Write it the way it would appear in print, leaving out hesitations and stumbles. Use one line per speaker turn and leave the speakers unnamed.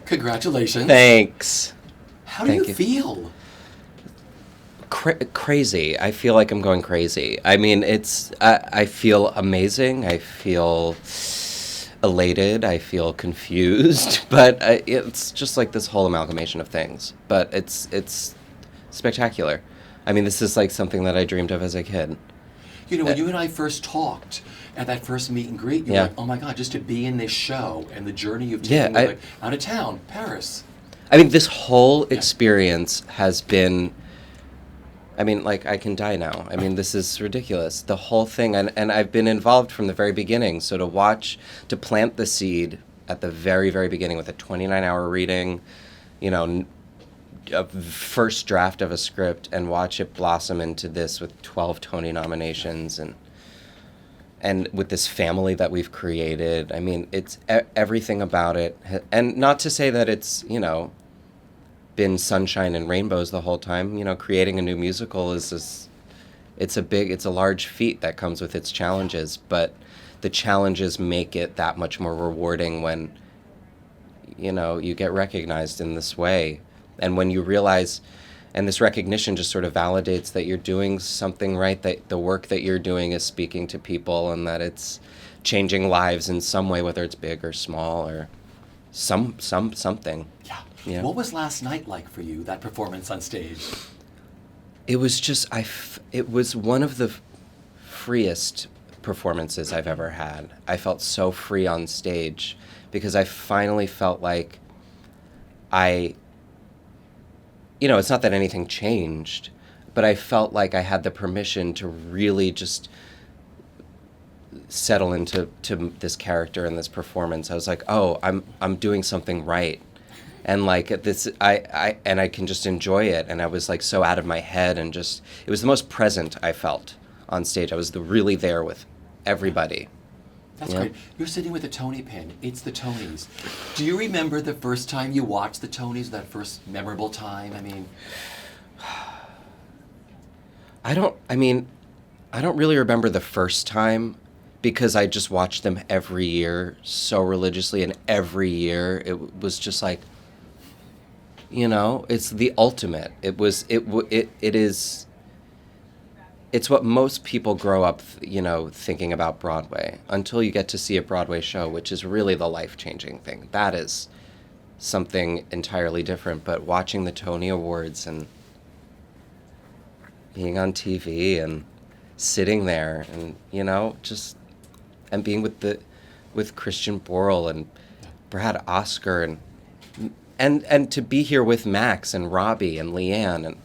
Congratulations.
Thanks.
How do you feel?
Crazy. I feel like I'm going crazy. I mean, I feel amazing. I feel elated. I feel confused. But it's just like this whole amalgamation of things. But it's spectacular. I mean, this is like something that I dreamed of as a kid.
You know, when you and I first talked at that first meet and greet, you were like, oh my God, just to be in this show and the journey you've taken like, out of town, Paris.
I mean, this whole experience has been, I mean, like, I can die now. I mean, this is ridiculous. The whole thing, and I've been involved from the very beginning. So to plant the seed at the very, very beginning with a 29-hour reading, you know, a first draft of a script, and watch it blossom into this with 12 Tony nominations and with this family that we've created. I mean, it's everything about it. And not to say that it's, you know, been sunshine and rainbows the whole time. You know, creating a new musical it's a large feat that comes with its challenges, but the challenges make it that much more rewarding when, you know, you get recognized in this way. And when you realize, and this recognition just sort of validates that you're doing something right, that the work that you're doing is speaking to people, and that it's changing lives in some way, whether it's big or small or something.
Yeah.
Yeah.
What was last night like for you, that performance on stage?
It was just, it was one of the freest performances I've ever had. I felt so free on stage because I finally felt like you know, it's not that anything changed, but I felt like I had the permission to really just settle into this character and this performance. I was like, oh, I'm doing something right. And like this, I can just enjoy it. And I was like so out of my head, and just, it was the most present I felt on stage. I was really there with everybody.
That's great. You're sitting with a Tony pin. It's the Tonys. Do you remember the first time you watched the Tonys, that first memorable time? I mean...
I don't really remember the first time, because I just watched them every year so religiously, and every year it was just like, you know, it's the ultimate. It's what most people grow up, you know, thinking about Broadway, until you get to see a Broadway show, which is really the life-changing thing. That is something entirely different. But watching the Tony Awards and being on TV and sitting there and, you know, just, and being with Christian Borle and Brad Oscar and to be here with Max and Robbie and Leanne, and